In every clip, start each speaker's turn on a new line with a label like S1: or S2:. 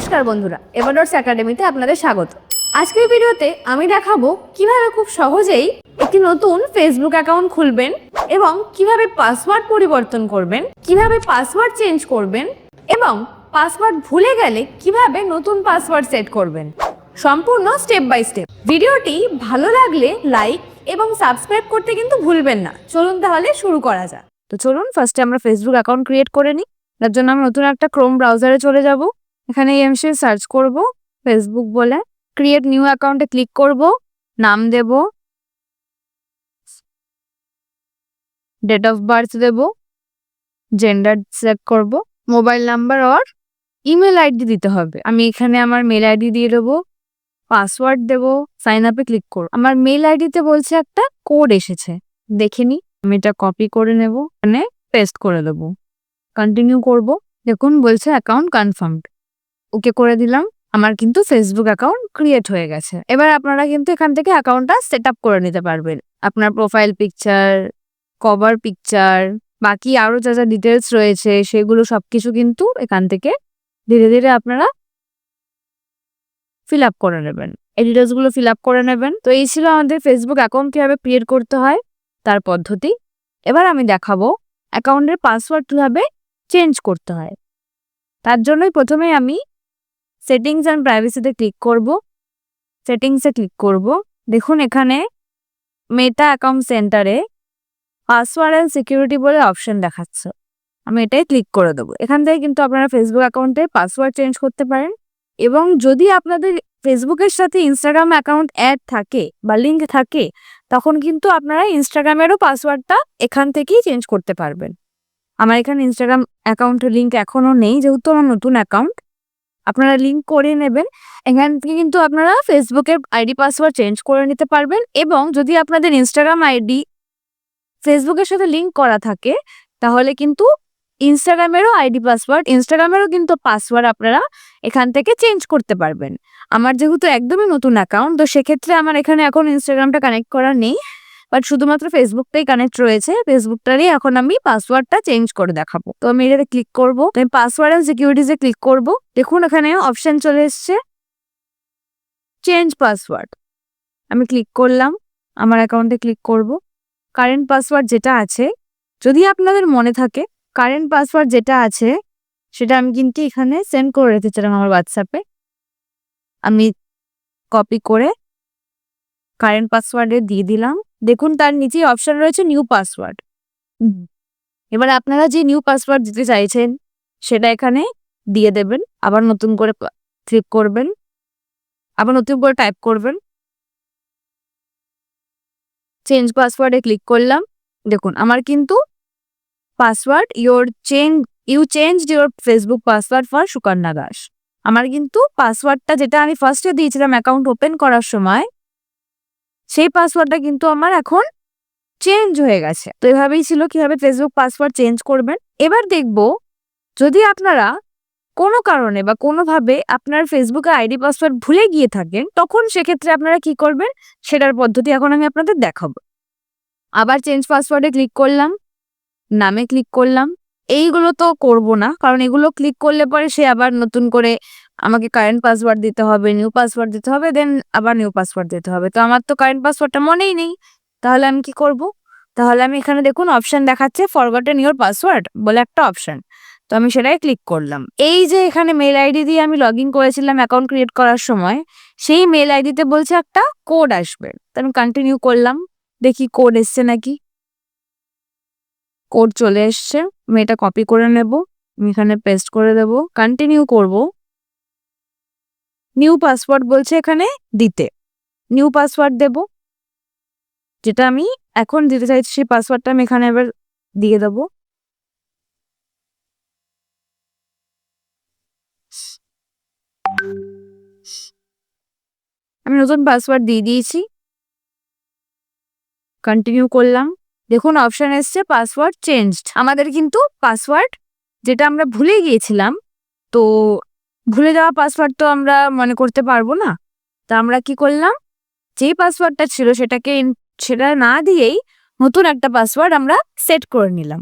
S1: নমস্কার বন্ধুরা, এভারডটস একাডেমিতে আপনাদের স্বাগত। আজকের ভিডিওতে আমি দেখাবো কিভাবে খুব সহজেই একটি নতুন ফেসবুক অ্যাকাউন্ট খুলবেন এবং কিভাবে পাসওয়ার্ড পরিবর্তন করবেন, কিভাবে পাসওয়ার্ড চেঞ্জ করবেন এবং পাসওয়ার্ড ভুলে গেলে কিভাবে নতুন পাসওয়ার্ড সেট করবেন, সম্পূর্ণ স্টেপ বাই স্টেপ। ভিডিওটি ভালো লাগলে লাইক এবং সাবস্ক্রাইব করতে কিন্তু ভুলবেন না। চলুন তাহলে শুরু করা যাক। তো চলুন ফার্স্টে আমরা ফেসবুক অ্যাকাউন্ট ক্রিয়েট করে নিই। তার জন্য আমি নতুন একটা ক্রোম ব্রাউজারে চলে যাব। এখানে এমসি সার্চ করব ফেসবুক বলে, ক্রিয়েট নিউ অ্যাকাউন্টে ক্লিক করব, নাম দেব, ডেট অফ বার্থ দেব, জেন্ডার সিলেক্ট করব, মোবাইল নাম্বার আর ইমেল আইডি দিতে হবে। আমি এখানে আমার মেল আইডি দিয়ে দেবো, পাসওয়ার্ড দেব, সাইন আপে ক্লিক করব। আমার মেল আইডিতে বলছে একটা কোড এসেছে, দেখে নি। আমি এটা কপি করে নেব, এখানে পেস্ট করে দেবো, কন্টিনিউ করব। দেখুন বলছে অ্যাকাউন্ট কনফার্মড, ওকে করে দিলাম। আমার কিন্তু ফেসবুক অ্যাকাউন্ট ক্রিয়েট হয়ে গেছে। এবার আপনারা কিন্তু এখান থেকে অ্যাকাউন্টটা সেট আপ করে নিতে পারবেন। আপনার প্রোফাইল পিকচার, কভার পিকচার, বাকি আরো যা যা ডিটেলস রয়েছে সেগুলো সবকিছু কিন্তু এখান থেকে ধীরে ধীরে আপনারা ফিল আপ করে নেবেন। এই ডিটেলসগুলো ফিল আপ করে নেবেন। তো এই ছিল আমাদের ফেসবুক অ্যাকাউন্ট কিভাবে ক্রিয়েট করতে হয় তার পদ্ধতি। এবার আমি দেখাবো অ্যাকাউন্টের পাসওয়ার্ড কিভাবে চেঞ্জ করতে হয়। তার জন্যই প্রথমে আমি সেটিংস অ্যান্ড প্রাইভেসিতে ক্লিক করব, সেটিংসে ক্লিক করব। দেখুন এখানে মেটা অ্যাকাউন্ট সেন্টারে পাসওয়ার্ড অ্যান্ড সিকিউরিটি বলে অপশন দেখাচ্ছে, আমি এটাই ক্লিক করে দেবো। এখান থেকে কিন্তু আপনারা ফেসবুক অ্যাকাউন্টে পাসওয়ার্ড চেঞ্জ করতে পারেন এবং যদি আপনাদের ফেসবুকের সাথে ইনস্টাগ্রাম অ্যাকাউন্ট অ্যাড থাকে বা লিঙ্ক থাকে তখন কিন্তু আপনারা ইনস্টাগ্রামেরও পাসওয়ার্ডটা এখান থেকেই চেঞ্জ করতে পারবেন। আমার এখানে ইনস্টাগ্রাম অ্যাকাউন্টের লিঙ্ক এখনও নেই, যেহেতু আমার নতুন অ্যাকাউন্ট। আপনারা লিঙ্ক করে নেবেন। এখান থেকে কিন্তু আপনারা ফেসবুকের আইডি পাসওয়ার্ড চেঞ্জ করে নিতে পারবেন এবং যদি আপনাদের ইনস্টাগ্রাম আইডি ফেসবুকের সাথে লিঙ্ক করা থাকে তাহলে কিন্তু ইনস্টাগ্রামেরও আইডি পাসওয়ার্ড, ইনস্টাগ্রামেরও কিন্তু পাসওয়ার্ড আপনারা এখান থেকে চেঞ্জ করতে পারবেন। আমার যেহেতু একদমই নতুন অ্যাকাউন্ট, তো সেক্ষেত্রে আমার এখানে এখন ইনস্টাগ্রামটা কানেক্ট করা নেই, বাট শুধুমাত্র ফেসবুকটাই কানেক্ট রয়েছে। ফেসবুকটারই এখন আমি পাসওয়ার্ডটা চেঞ্জ করে দেখাবো। তো আমি এটাতে ক্লিক করবো, তো আমি পাসওয়ার্ড অ্যান্ড সিকিউরিটিজে ক্লিক করব। দেখুন এখানে অপশন চলে এসছে চেঞ্জ পাসওয়ার্ড, আমি ক্লিক করলাম, আমার অ্যাকাউন্টে ক্লিক করব। কারেন্ট পাসওয়ার্ড যেটা আছে, যদি আপনাদের মনে থাকে কারেন্ট পাসওয়ার্ড যেটা আছে সেটা আমি কিন্তু এখানে সেন্ড করে রেখেছিলাম আমার হোয়াটসঅ্যাপে। আমি কপি করে কারেন্ট পাসওয়ার্ডে দিয়ে দিলাম। দেখুন তার নিচেই অপশন রয়েছে নিউ পাসওয়ার্ড। এবার আপনারা যে নিউ পাসওয়ার্ড দিতে চাইছেন সেটা এখানে দিয়ে দেবেন, আবার নতুন করে ক্লিক করবেন, আবার নতুন করে টাইপ করবেন। চেঞ্জ পাসওয়ার্ডে ক্লিক করলাম। দেখুন আমার কিন্তু password you changed your Facebook password for Sukanya Das. আমার কিন্তু পাসওয়ার্ডটা যেটা আমি ফার্স্টে দিয়েছিলাম অ্যাকাউন্ট ওপেন করার সময়, সেই পাসওয়ার্ডটা কিন্তু আমার এখন চেঞ্জ হয়ে গেছে। তো এভাবেই ছিল কিভাবে ফেসবুক পাসওয়ার্ড চেঞ্জ করবেন। এবার দেখব যদি আপনারা কোনো কারণে বা কোনোভাবে আপনার ফেসবুকে আইডি পাসওয়ার্ড ভুলে গিয়ে থাকেন তখন সেক্ষেত্রে আপনারা কি করবেন সেটার পদ্ধতি এখন আমি আপনাদের দেখাবো। আবার চেঞ্জ পাসওয়ার্ডে ক্লিক করলাম, নামে ক্লিক করলাম। এইগুলো তো করব না, কারণ এগুলো ক্লিক করলে পরে সে আবার নতুন করে আমাকে কারেন্ট পাসওয়ার্ড দিতে হবে, নিউ পাসওয়ার্ড দিতে হবে, দেন আবার নিউ পাসওয়ার্ড দিতে হবে। তো আমার তো কারেন্ট পাসওয়ার্ডটা মনেই নেই, তাহলে আমি কি করব? তাহলে আমি এখানে দেখুন অপশন দেখাচ্ছে ফরগটেন ইওর পাসওয়ার্ড বলে একটা অপশন, তো আমি সেটাই ক্লিক করলাম। এই যে এখানে মেল আইডি দিয়ে আমি লগ ইন করেছিলাম অ্যাকাউন্ট ক্রিয়েট করার সময়, সেই মেল আইডিতে বলছে একটা কোড আসবে, তো আমি কন্টিনিউ করলাম, দেখি কোড এসছে নাকি। কোড চলে এসছে, আমি এটা কপি করে নেব, আমি এখানে পেস্ট করে দেব, কন্টিনিউ করব। নিউ পাসওয়ার্ড বলছে এখানে দিতে, নিউ পাসওয়ার্ড দেব, যেটা আমি এখন দিতে চাইছি সেই পাসওয়ার্ডটা আমি এখানে এবার দিয়ে দেব। আমি নতুন পাসওয়ার্ড দিয়ে দিয়েছি, কন্টিনিউ করলাম। দেখুন অপশন এসছে পাসওয়ার্ড চেঞ্জড। আমাদের কিন্তু পাসওয়ার্ড যেটা আমরা ভুলে গিয়েছিলাম, তো ভুলে যাওয়া পাসওয়ার্ড তো আমরা মনে করতে পারবো না, তা আমরা কি করলাম, যেই পাসওয়ার্ডটা ছিল সেটা না দিয়েই নতুন একটা পাসওয়ার্ড আমরা সেট করে নিলাম।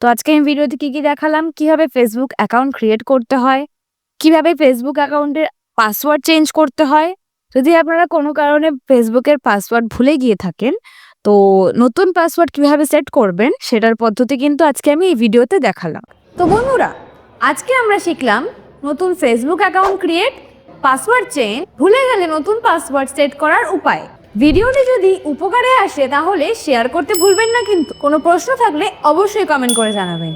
S1: তো আজকে আমি ভিডিওতে কি দেখালাম, কিভাবে ফেসবুক অ্যাকাউন্ট ক্রিয়েট করতে হয়, কিভাবে ফেসবুক অ্যাকাউন্টের পাসওয়ার্ড চেঞ্জ করতে হয়। যদি আপনারা কোনো কারণে ফেসবুকের পাসওয়ার্ড ভুলে গিয়ে থাকেন, তো নতুন পাসওয়ার্ড কিভাবে সেট করবেন সেটার পদ্ধতি কিন্তু আজকে আমি এই ভিডিওতে দেখালাম। তো বন্ধুরা, আজকে আমরা শিখলাম নতুন Facebook account create, password change, ভুলে গেলে নতুন পাসওয়ার্ড সেট করার উপায়। ভিডিওটি যদি উপকারে আসে তাহলে শেয়ার করতে ভুলবেন না, কিন্তু কোনো প্রশ্ন থাকলে অবশ্যই কমেন্ট করে জানাবেন।